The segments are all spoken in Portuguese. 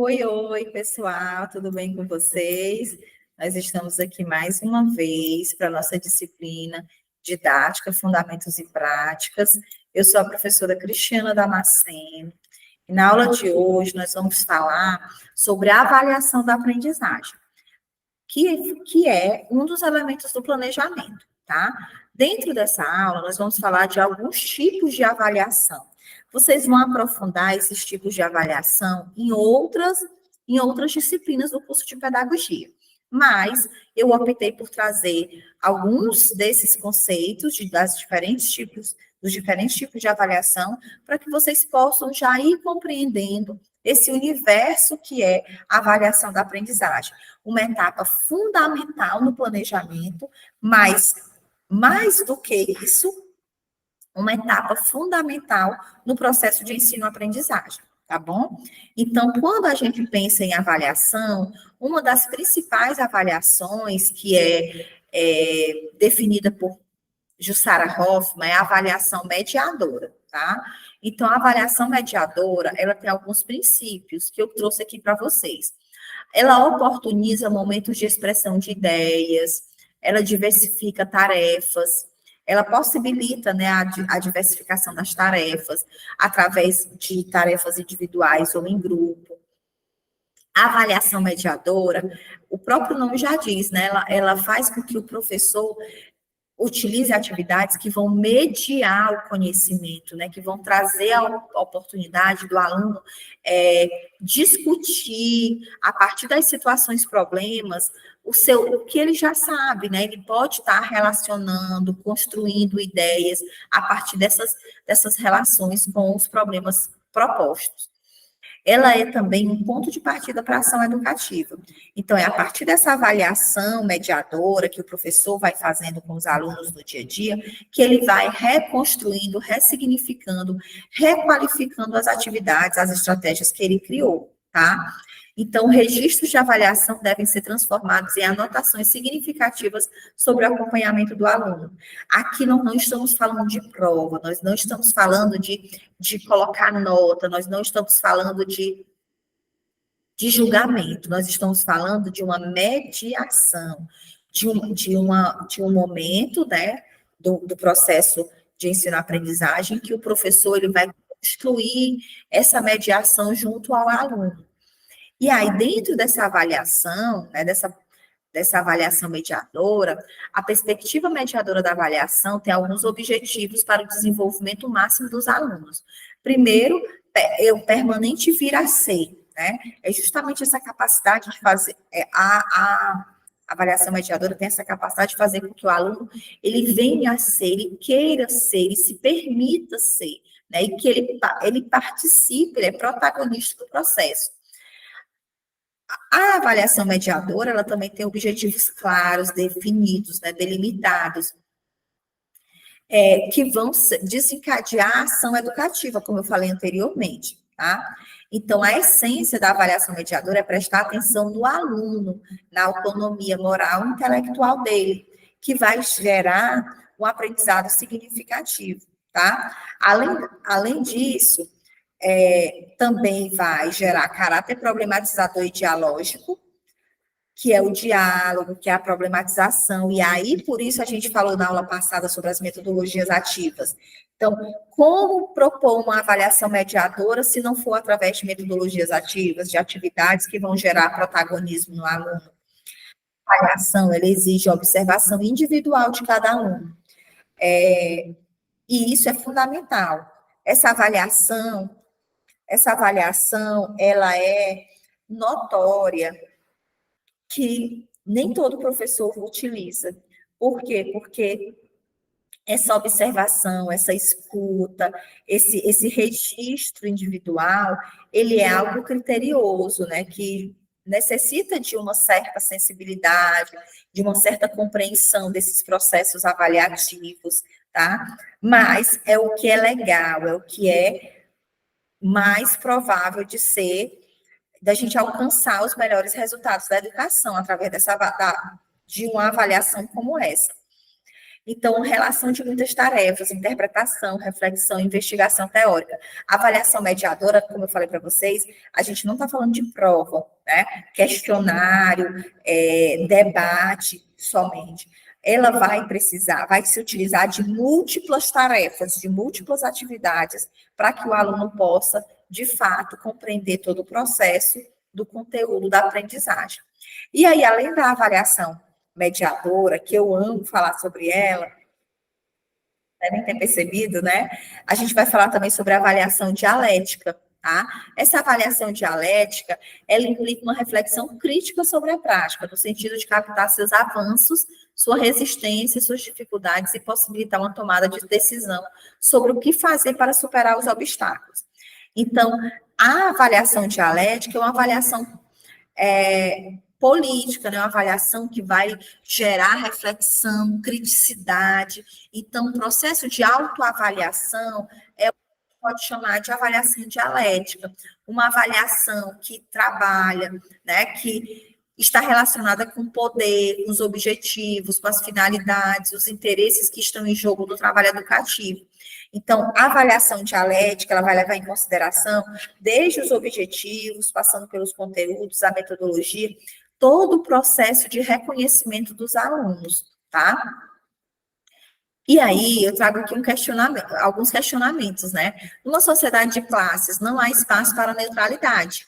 Oi, pessoal, tudo bem com vocês? Nós estamos aqui mais uma vez para a nossa disciplina Didática, Fundamentos e Práticas. Eu sou a professora Cristiana Damasceno e na aula de hoje nós vamos falar sobre a avaliação da aprendizagem, que é um dos elementos do planejamento, tá? Dentro dessa aula, nós vamos falar de alguns tipos de avaliação. Vocês vão aprofundar esses tipos de avaliação em outras disciplinas do curso de pedagogia. Mas eu optei por trazer alguns desses conceitos dos diferentes tipos de avaliação, para que vocês possam já ir compreendendo esse universo que é a avaliação da aprendizagem. Uma etapa fundamental no planejamento, mas mais do que isso, uma etapa fundamental no processo de ensino-aprendizagem, tá bom? Então, quando a gente pensa em avaliação, uma das principais avaliações que é definida por Jussara Hoffmann é a avaliação mediadora, tá? Então, a avaliação mediadora, ela tem alguns princípios que eu trouxe aqui para vocês. Ela oportuniza momentos de expressão de ideias, ela diversifica tarefas, ela possibilita, né, a diversificação das tarefas através de tarefas individuais ou em grupo. A avaliação mediadora, o próprio nome já diz, né, ela faz com que o professor utilize atividades que vão mediar o conhecimento, né, que vão trazer a oportunidade do aluno discutir, a partir das situações, problemas, o que ele já sabe, né, ele pode estar relacionando, construindo ideias a partir dessas relações com os problemas propostos. Ela é também um ponto de partida para a ação educativa. Então, é a partir dessa avaliação mediadora que o professor vai fazendo com os alunos no dia a dia, que ele vai reconstruindo, ressignificando, requalificando as atividades, as estratégias que ele criou, tá? Então, registros de avaliação devem ser transformados em anotações significativas sobre o acompanhamento do aluno. Aqui nós não estamos falando de prova, nós não estamos falando de colocar nota, nós não estamos falando de julgamento, nós estamos falando de uma mediação, de um momento, né, do processo de ensino-aprendizagem, que o professor ele vai construir essa mediação junto ao aluno. E aí, dentro dessa avaliação, né, dessa avaliação mediadora, a perspectiva mediadora da avaliação tem alguns objetivos para o desenvolvimento máximo dos alunos. Primeiro, o permanente vir a ser, né? É justamente essa capacidade de fazer, a avaliação mediadora tem essa capacidade de fazer com que o aluno, ele venha a ser, ele queira ser, ele se permita ser, né? E que ele participe, ele é protagonista do processo. A avaliação mediadora, ela também tem objetivos claros, definidos, né, delimitados, que vão desencadear a ação educativa, como eu falei anteriormente, tá? Então, a essência da avaliação mediadora é prestar atenção no aluno, na autonomia moral e intelectual dele, que vai gerar um aprendizado significativo, tá? Além disso, também vai gerar caráter problematizador e dialógico, que é o diálogo, que é a problematização, e aí, por isso, a gente falou na aula passada sobre as metodologias ativas. Então, como propor uma avaliação mediadora se não for através de metodologias ativas, de atividades que vão gerar protagonismo no aluno? A avaliação, ela exige a observação individual de cada aluno. E isso é fundamental. Essa avaliação, ela é notória, que nem todo professor utiliza. Por quê? Porque essa observação, essa escuta, esse registro individual, ele é algo criterioso, né, que necessita de uma certa sensibilidade, de uma certa compreensão desses processos avaliativos, tá? Mas é o que é legal, é o que é mais provável da gente alcançar os melhores resultados da educação através de uma avaliação como essa. Então, relação de muitas tarefas, interpretação, reflexão, investigação teórica. Avaliação mediadora, como eu falei para vocês, a gente não está falando de prova, né? Questionário, debate somente. Ela vai se utilizar de múltiplas tarefas, de múltiplas atividades, para que o aluno possa, de fato, compreender todo o processo do conteúdo da aprendizagem. E aí, além da avaliação mediadora, que eu amo falar sobre ela, devem ter percebido, né? A gente vai falar também sobre a avaliação dialética, tá? Essa avaliação dialética, ela implica uma reflexão crítica sobre a prática, no sentido de captar seus avanços, sua resistência, suas dificuldades e possibilitar uma tomada de decisão sobre o que fazer para superar os obstáculos. Então, a avaliação dialética é uma avaliação política, né? Uma avaliação que vai gerar reflexão, criticidade. Então, o processo de autoavaliação é o que pode chamar de avaliação dialética, uma avaliação que trabalha, né, que está relacionada com o poder, com os objetivos, com as finalidades, os interesses que estão em jogo no trabalho educativo. Então, a avaliação dialética, ela vai levar em consideração desde os objetivos, passando pelos conteúdos, a metodologia, todo o processo de reconhecimento dos alunos, tá? E aí, eu trago aqui alguns questionamentos, né? Numa sociedade de classes, não há espaço para neutralidade.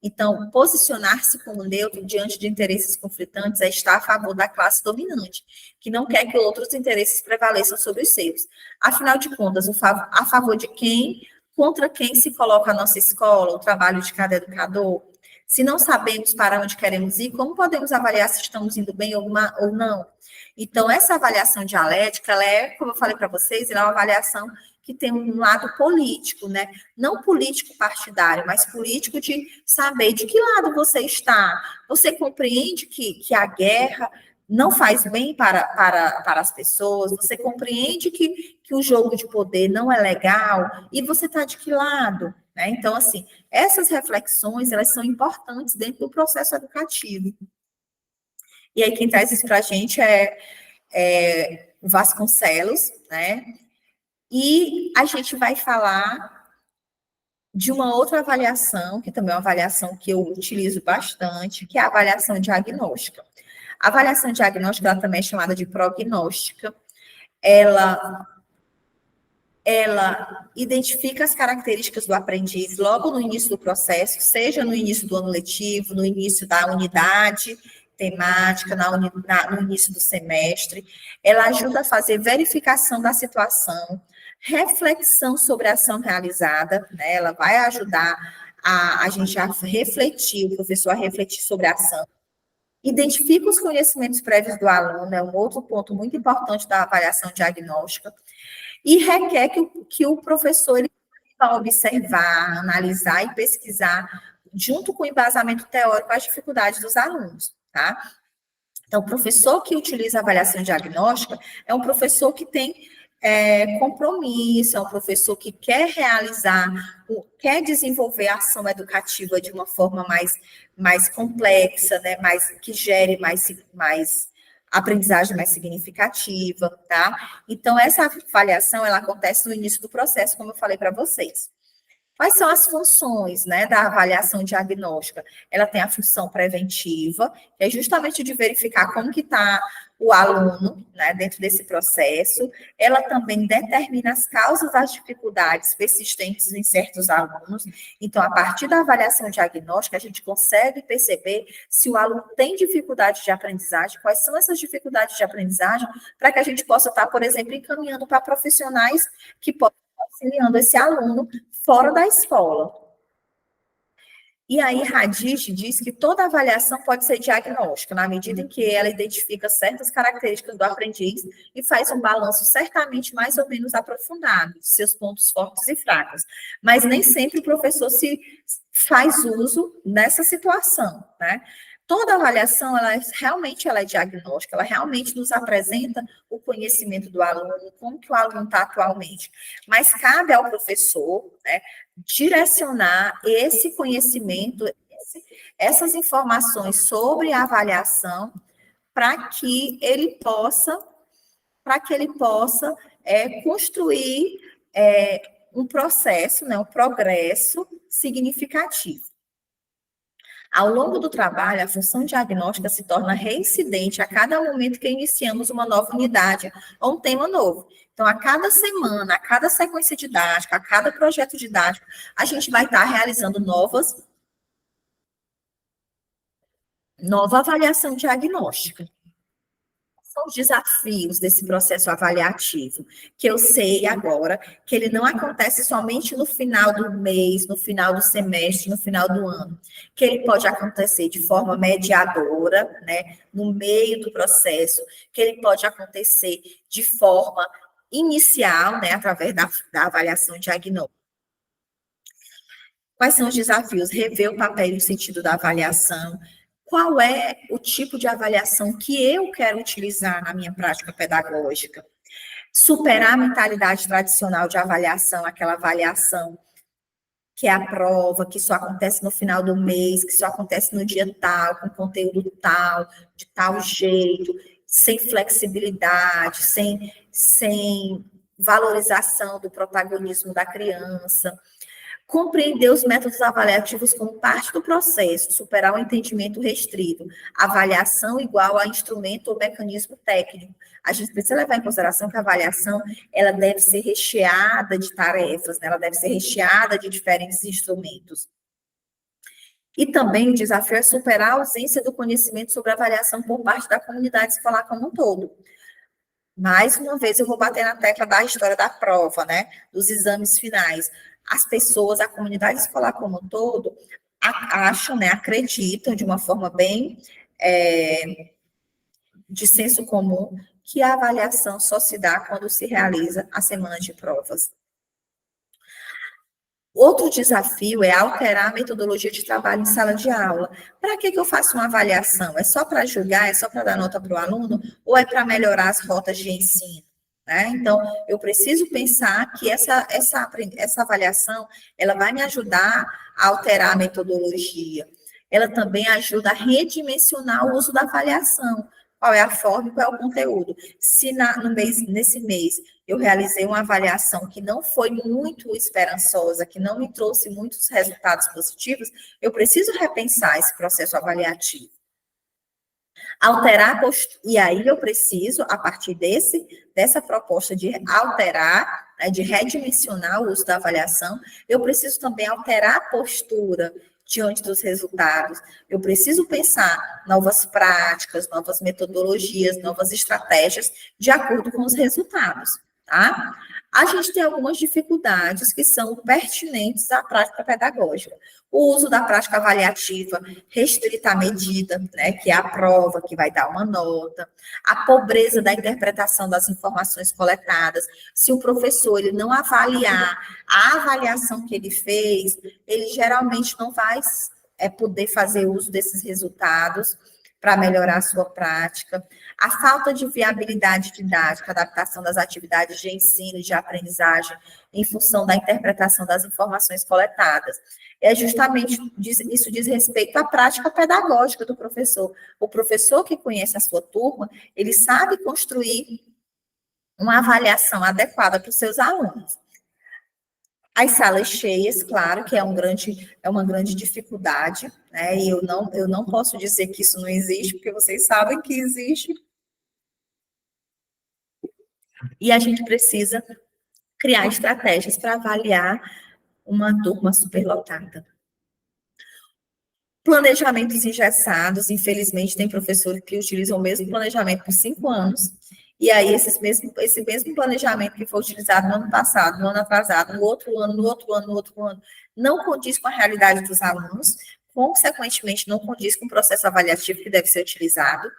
Então, posicionar-se como neutro diante de interesses conflitantes é estar a favor da classe dominante, que não quer que outros interesses prevaleçam sobre os seus. Afinal de contas, a favor de quem, contra quem se coloca a nossa escola, o trabalho de cada educador? Se não sabemos para onde queremos ir, como podemos avaliar se estamos indo bem ou não? Então, essa avaliação dialética, ela é, como eu falei para vocês, ela é uma avaliação que tem um lado político, né? Não político partidário, mas político de saber de que lado você está. Você compreende que a guerra não faz bem para as pessoas, você compreende que o jogo de poder não é legal, e você está de que lado? Né? Então, assim, essas reflexões, elas são importantes dentro do processo educativo. E aí, quem traz isso para a gente é Vasconcelos, né? E a gente vai falar de uma outra avaliação, que também é uma avaliação que eu utilizo bastante, que é a avaliação diagnóstica. A avaliação diagnóstica, ela também é chamada de prognóstica. Ela identifica as características do aprendiz logo no início do processo, seja no início do ano letivo, no início da unidade temática, no início do semestre. Ela ajuda a fazer verificação da situação, reflexão sobre a ação realizada, né? Ela vai ajudar a gente a refletir, o professor a refletir sobre a ação. Identifica os conhecimentos prévios do aluno, é um outro ponto muito importante da avaliação diagnóstica, e requer que o professor ele vai observar, analisar e pesquisar, junto com o embasamento teórico, as dificuldades dos alunos, tá? Então, o professor que utiliza a avaliação diagnóstica é um professor que tem compromisso, é um professor que quer realizar, quer desenvolver a ação educativa de uma forma mais complexa, né, que gere mais aprendizagem mais significativa, tá? Então, essa avaliação, ela acontece no início do processo, como eu falei para vocês. Quais são as funções, né, da avaliação diagnóstica? Ela tem a função preventiva, que é justamente de verificar como que está o aluno, né, dentro desse processo. Ela também determina as causas das dificuldades persistentes em certos alunos. Então, a partir da avaliação diagnóstica, a gente consegue perceber se o aluno tem dificuldade de aprendizagem, quais são essas dificuldades de aprendizagem, para que a gente possa estar, por exemplo, encaminhando para profissionais que possam estar auxiliando esse aluno fora da escola. E aí, Radish diz que toda avaliação pode ser diagnóstica, na medida em que ela identifica certas características do aprendiz e faz um balanço certamente mais ou menos aprofundado, de seus pontos fortes e fracos. Mas nem sempre o professor se faz uso nessa situação, né? Toda avaliação, ela é diagnóstica, ela realmente nos apresenta o conhecimento do aluno, como que o aluno está atualmente. Mas cabe ao professor, né, direcionar esse conhecimento, essas informações sobre a avaliação, para que ele possa para que ele possa construir um processo, né, um progresso significativo. Ao longo do trabalho, a função diagnóstica se torna reincidente a cada momento que iniciamos uma nova unidade ou um tema novo. Então, a cada semana, a cada sequência didática, a cada projeto didático, a gente vai estar realizando nova avaliação diagnóstica. São os desafios desse processo avaliativo, que eu sei agora que ele não acontece somente no final do mês, no final do semestre, no final do ano, que ele pode acontecer de forma mediadora, né, no meio do processo, que ele pode acontecer de forma inicial, né, através da avaliação diagnóstica. Quais são os desafios? Rever o papel e o sentido da avaliação. Qual é o tipo de avaliação que eu quero utilizar na minha prática pedagógica? Superar a mentalidade tradicional de avaliação, aquela avaliação que é a prova, que só acontece no final do mês, que só acontece no dia tal, com conteúdo tal, de tal jeito, sem flexibilidade, sem valorização do protagonismo da criança. Compreender os métodos avaliativos como parte do processo, superar o entendimento restrito, avaliação igual a instrumento ou mecanismo técnico. A gente precisa levar em consideração que a avaliação ela deve ser recheada de tarefas, né? Ela deve ser recheada de diferentes instrumentos. E também o desafio é superar a ausência do conhecimento sobre a avaliação por parte da comunidade escolar como um todo. Mais uma vez, eu vou bater na tecla da história da prova, né? Dos exames finais. As pessoas, a comunidade escolar como um todo, acham, né, acreditam de uma forma bem de senso comum que a avaliação só se dá quando se realiza a semana de provas. Outro desafio é alterar a metodologia de trabalho em sala de aula. Para que eu faço uma avaliação? É só para julgar? É só para dar nota para o aluno? Ou é para melhorar as rotas de ensino? Né? Então, eu preciso pensar que essa avaliação ela vai me ajudar a alterar a metodologia. Ela também ajuda a redimensionar o uso da avaliação. Qual é a forma e qual é o conteúdo. Se nesse mês eu realizei uma avaliação que não foi muito esperançosa, que não me trouxe muitos resultados positivos, eu preciso repensar esse processo avaliativo. Alterar, e aí eu preciso, a partir dessa proposta de alterar, né, de redimensionar o uso da avaliação, eu preciso também alterar a postura diante dos resultados. Eu preciso pensar novas práticas, novas metodologias, novas estratégias de acordo com os resultados, tá? A gente tem algumas dificuldades que são pertinentes à prática pedagógica. O uso da prática avaliativa restrita à medida, né, que é a prova, que vai dar uma nota. A pobreza da interpretação das informações coletadas. Se o professor ele não avaliar a avaliação que ele fez, ele geralmente não vai poder fazer uso desses resultados para melhorar a sua prática. A falta de viabilidade didática, adaptação das atividades de ensino e de aprendizagem em função da interpretação das informações coletadas. É justamente isso diz respeito à prática pedagógica do professor. O professor que conhece a sua turma, ele sabe construir uma avaliação adequada para os seus alunos. As salas cheias, claro, que é uma grande dificuldade, né? E eu não posso dizer que isso não existe, porque vocês sabem que existe. E a gente precisa criar estratégias para avaliar uma turma superlotada. Planejamentos engessados, infelizmente, tem professores que utilizam o mesmo planejamento por 5 anos, e aí esse mesmo planejamento que foi utilizado no ano passado, no ano atrasado, no outro ano, não condiz com a realidade dos alunos, consequentemente, não condiz com o processo avaliativo que deve ser utilizado.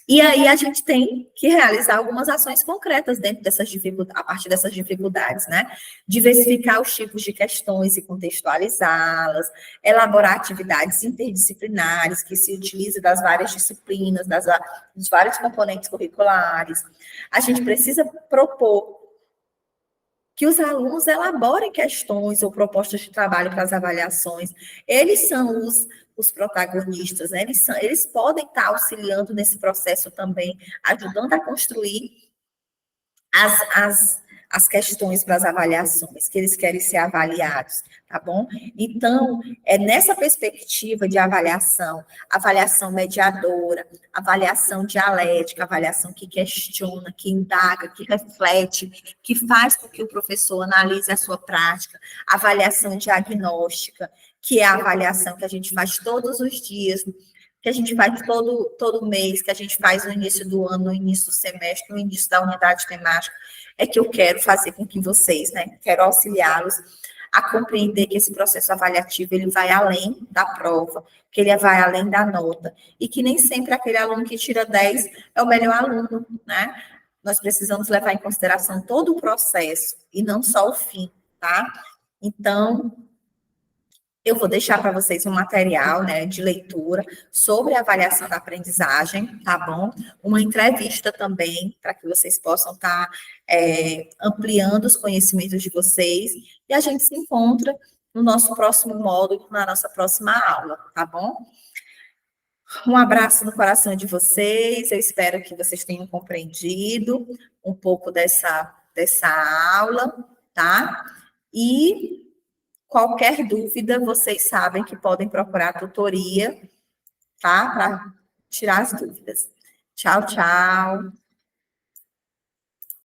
E aí a gente tem que realizar algumas ações concretas dentro dessas dificuldades, a partir dessas dificuldades, né? Diversificar os tipos de questões e contextualizá-las, elaborar atividades interdisciplinares que se utilizem das várias disciplinas, dos vários componentes curriculares. A gente precisa propor que os alunos elaborem questões ou propostas de trabalho para as avaliações. Eles são os protagonistas, né? Eles podem estar auxiliando nesse processo também, ajudando a construir as, as, as questões para as avaliações, que eles querem ser avaliados, tá bom? Então, é nessa perspectiva de avaliação, avaliação mediadora, avaliação dialética, avaliação que questiona, que indaga, que reflete, que faz com que o professor analise a sua prática, avaliação diagnóstica, que é a avaliação que a gente faz todos os dias, que a gente faz todo mês, que a gente faz no início do ano, no início do semestre, no início da unidade temática, é que eu quero fazer com que vocês, né, quero auxiliá-los a compreender que esse processo avaliativo, ele vai além da prova, que ele vai além da nota, e que nem sempre aquele aluno que tira 10 é o melhor aluno, né? Nós precisamos levar em consideração todo o processo, e não só o fim, tá? Então, eu vou deixar para vocês um material, né, de leitura sobre a avaliação da aprendizagem, tá bom? Uma entrevista também, para que vocês possam estar ampliando os conhecimentos de vocês. E a gente se encontra no nosso próximo módulo, na nossa próxima aula, tá bom? Um abraço no coração de vocês. Eu espero que vocês tenham compreendido um pouco dessa aula, tá? E qualquer dúvida, vocês sabem que podem procurar a tutoria, tá? Para tirar as dúvidas. Tchau, tchau.